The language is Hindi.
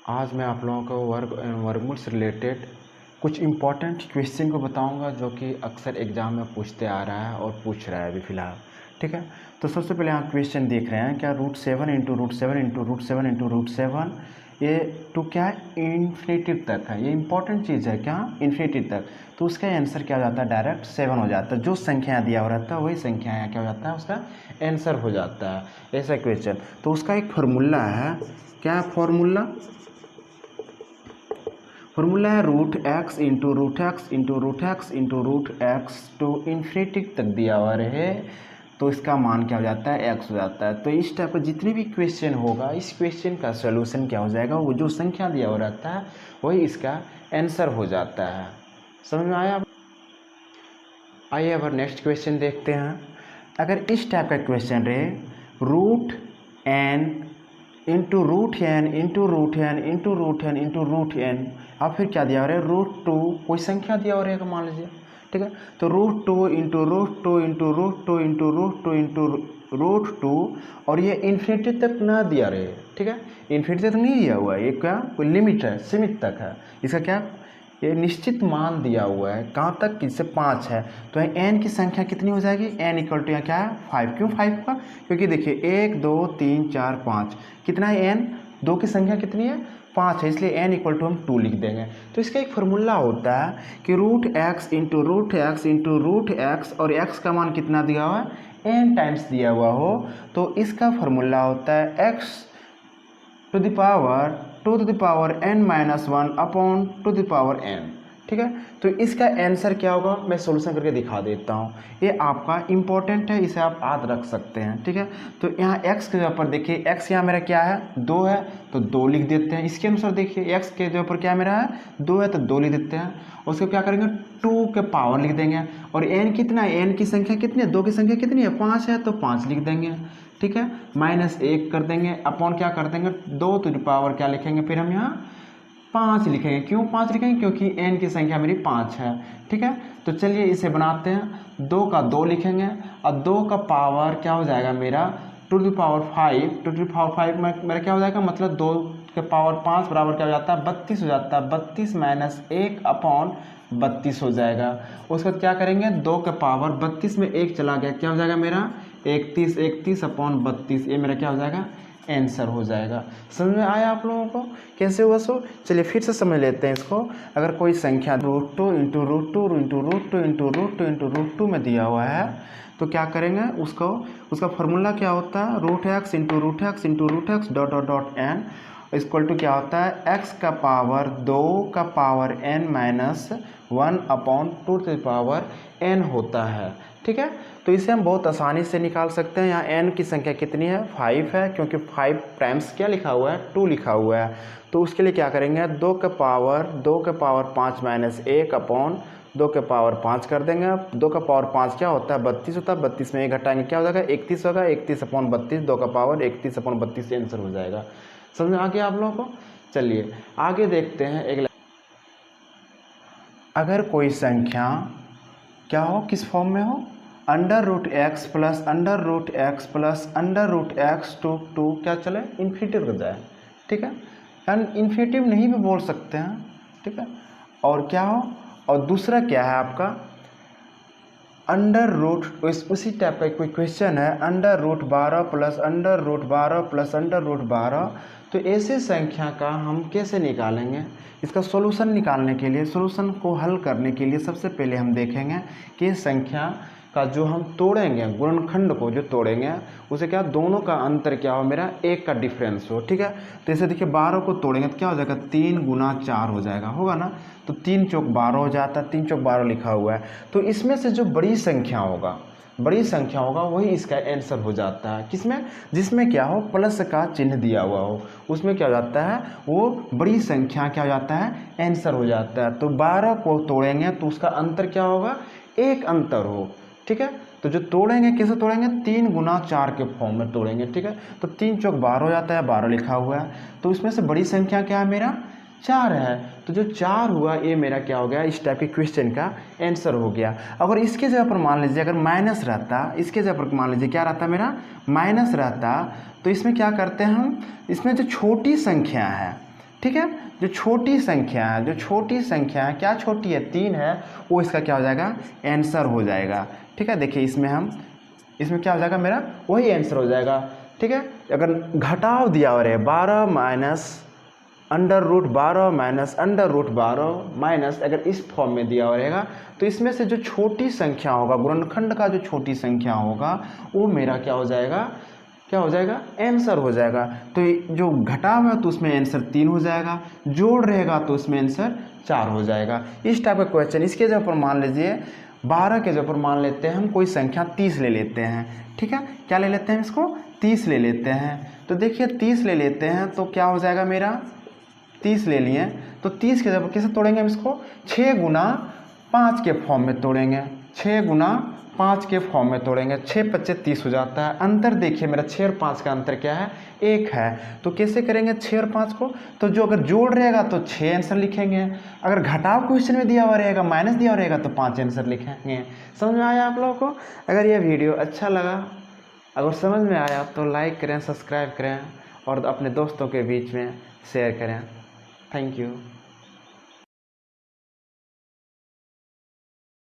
आज मैं आप लोगों को वर्गमूल से रिलेटेड कुछ इम्पॉर्टेंट क्वेश्चन को बताऊंगा जो कि अक्सर एग्ज़ाम में पूछते आ रहा है और पूछ रहा है अभी फ़िलहाल। ठीक है, तो सबसे पहले आप क्वेश्चन देख रहे हैं क्या √7 इंटू √7 इंटू √7 इंटू √7 ये टू क्या है इन्फिनिटिव तक है। ये इंपॉर्टेंट चीज़ है क्या इन्फिनिटिव तक, तो उसका आंसर क्या हो जाता है डायरेक्ट 7 हो जाता है। जो संख्या दिया हुआ रहता है वही संख्या यहाँ क्या हो जाता है उसका आंसर हो जाता है ऐसा क्वेश्चन। तो उसका एक फार्मूला है, क्या फार्मूला है √x into √x into √x into √x to infinity तक दिया हुआ रहे तो इसका मान क्या हो जाता है x हो जाता है। तो इस टाइप का जितने भी क्वेश्चन होगा इस क्वेश्चन का सॉल्यूशन क्या हो जाएगा, वो जो संख्या दिया हुआ रहता है वही इसका आंसर हो जाता है। समझ में आया? आइए अब नेक्स्ट क्वेश्चन देखते हैं। अगर इस टाइप का क्वेश्चन रहे √n into √n into √n into √n into √n और फिर क्या दिया हो रहा है √2 कोई संख्या दिया हो रहेगा मान लीजिए। ठीक है, तो √2 इंटू √2 इंटू √2 इंटू √2 इंटू √2 और ये इन्फिनिटी तक ना दिया रहे। ठीक है, इन्फिनिटी तक नहीं दिया हुआ है, ये क्या कोई लिमिट है, सीमित तक है। इसका क्या ये निश्चित मान दिया हुआ है कहाँ तक, इससे 5 है तो n की संख्या कितनी हो जाएगी, n इक्वल टू यहाँ क्या है 5। क्यों 5 का, क्योंकि देखिए 1 2 3 4 5 कितना है n, 2 की संख्या कितनी है 5 है, इसलिए n इक्वल टू हम 2 लिख देंगे। तो इसका एक फार्मूला होता है कि √x into √x into √x और x का मान कितना दिया हुआ है n टाइम्स दिया हुआ हो तो इसका फार्मूला होता है x to the power n-1 upon to the power n। ठीक है, तो इसका आंसर क्या होगा मैं सॉल्यूशन करके दिखा देता हूँ। ये आपका इंपॉर्टेंट है, इसे आप याद रख सकते हैं। ठीक है, तो यहाँ x के जगह पर देखिए x यहाँ मेरा क्या है 2 है तो 2 लिख देते हैं। इसके अनुसार देखिए x के जगह पर क्या मेरा है 2 है तो 2 लिख देते हैं। उसको क्या करेंगे 2 के पावर लिख देंगे और n कितना है, n की संख्या कितनी है, 2 की संख्या कितनी है 5 है तो 5 लिख देंगे। ठीक है, -1 कर देंगे अपॉन क्या कर देंगे 2 टू द पावर क्या लिखेंगे फिर हम यहाँ 5 लिखेंगे। क्यों 5 लिखेंगे, क्योंकि n की संख्या मेरी 5 है। ठीक है, तो चलिए इसे बनाते हैं। 2 का 2 लिखेंगे और 2 का पावर क्या हो जाएगा मेरा to the power 5, to the power 5 में मेरा क्या हो जाएगा मतलब 2 के पावर 5 बराबर क्या हो जाता है 32 हो जाता है। 32 -1 अपॉन 32 हो जाएगा। उसके बाद क्या करेंगे 2 के पावर 32 में 1 चला गया क्या हो जाएगा मेरा 31, 31 अपॉन 32 ये मेरा क्या हो जाएगा आंसर हो जाएगा। समझ में आया आप लोगों को कैसे हुआ सो? चलिए फिर से समझ लेते हैं इसको। अगर कोई संख्या √2 इंटू √2 इंटू √2 इंटू √2 इंटू √2 में दिया हुआ है तो क्या करेंगे उसको, उसका फार्मूला क्या होता है √x into √x into √x dot dot dot n equal to क्या होता है x का पावर 2 का power n-1 upon to the power n होता है। ठीक है, तो इसे हम बहुत आसानी से निकाल सकते हैं। यहाँ n की संख्या कितनी है 5 है, क्योंकि 5 टाइम्स क्या लिखा हुआ है 2 लिखा हुआ है। तो उसके लिए क्या करेंगे 2 के पावर 5 -1 अपॉन 2 के पावर 5 कर देंगे। 2 का पावर 5 क्या होता है 32 होता है। 32 में 1 घटाएंगे क्या हो जाएगा 31 होगा। 31 अपॉन 32 2 का पावर 31 अपॉन 32 आंसर हो जाएगा। समझ में आ गया आप लोगों को? चलिए आगे देखते हैं। एक अगर कोई संख्या क्या हो किस फॉर्म में हो √x plus √x plus √x to क्या चले इन्फिनिटी हो जाए। ठीक है, एंड इन्फिनिटी नहीं भी बोल सकते हैं। ठीक है, और क्या हो और दूसरा क्या है आपका उसी टाइप का कोई क्वेश्चन है √12 प्लस √12 प्लस √12। तो ऐसे संख्या का हम कैसे निकालेंगे, इसका सॉल्यूशन निकालने के लिए सॉल्यूशन को हल करने के लिए सबसे पहले हम देखेंगे कि संख्या का जो हम तोड़ेंगे गुणनखंड को जो तोड़ेंगे उसे क्या दोनों का अंतर क्या हो मेरा 1 का डिफरेंस हो। ठीक है, तो ऐसे देखिए 12 को तोड़ेंगे तो क्या हो जाएगा 3 गुना 4 हो जाएगा, होगा ना। तो 3 चौक 12 हो जाता है, 3 चौक 12 लिखा हुआ है। तो इसमें से जो बड़ी संख्या होगा वही इसका आंसर हो जाता है। किसमें, जिसमें क्या हो प्लस का चिन्ह दिया हुआ हो उसमें क्या हो जाता है वो बड़ी संख्या क्या हो जाता है आंसर हो जाता है। तो 12 को तोड़ेंगे तो उसका अंतर क्या होगा 1 अंतर हो। ठीक है, तो जो तोड़ेंगे कैसे तोड़ेंगे 3 गुना 4 के फॉर्म में तोड़ेंगे। ठीक है, तो 3 चौक 12 हो जाता है, 12 लिखा हुआ है। तो इसमें से बड़ी संख्या क्या है मेरा 4 है। तो जो 4 हुआ ये मेरा क्या हो गया इस टाइप के क्वेश्चन का आंसर हो गया। अगर इसके जगह पर मान लीजिए अगर माइनस रहता, इसके जगह पर मान लीजिए क्या रहता मेरा माइनस रहता, तो इसमें क्या करते हैं हम, इसमें जो छोटी संख्या है ठीक है। जो छोटी संख्या है, क्या छोटी है, 3 है, वो इसका क्या हो जाएगा, आंसर हो जाएगा। ठीक है, देखिए इसमें क्या हो जाएगा, मेरा वही आंसर हो जाएगा। ठीक है, अगर घटाव दिया हो रहे 12 minus under root 12 minus under root 12 minus, अगर इस फॉर्म में दिया हो रहेगा तो इसमें से जो छोटी संख्या होगा, गुणनखंड का जो छोटी संख्या होगा वो मेरा क्या हो जाएगा, आंसर हो जाएगा। तो जो घटाव है तो उसमें आंसर 3 हो जाएगा, जोड़ रहेगा तो उसमें आंसर 4 हो जाएगा। इस टाइप का क्वेश्चन, इसके जगह पर मान लीजिए 12 के जगह पर मान लेते हैं हम कोई संख्या 30 ले लेते हैं। ठीक है, क्या ले लेते हैं, इसको 30 ले लेते हैं। तो देखिए 30 ले लेते हैं तो क्या हो जाएगा, मेरा 30 ले लिए तो 30 के जब कैसे तोड़ेंगे हम इसको, 6 गुना 5 के फॉर्म में तोड़ेंगे, 6 गुना 5 के फॉर्म में तोड़ेंगे, 6 पच्चे 30 हो जाता है। अंतर देखिए मेरा 6 और 5 का अंतर क्या है, 1 है। तो कैसे करेंगे 6 और 5 को, तो जो अगर जोड़ रहेगा तो 6 आंसर लिखेंगे, अगर घटाव क्वेश्चन में दिया हुआ रहेगा, माइनस दिया हुआ रहेगा तो 5 आंसर लिखेंगे। समझ में आया आप लोगों को? अगर यह वीडियो अच्छा लगा, अगर समझ में आया तो लाइक करें, सब्सक्राइब करें और अपने दोस्तों के बीच में शेयर करें। Thank you.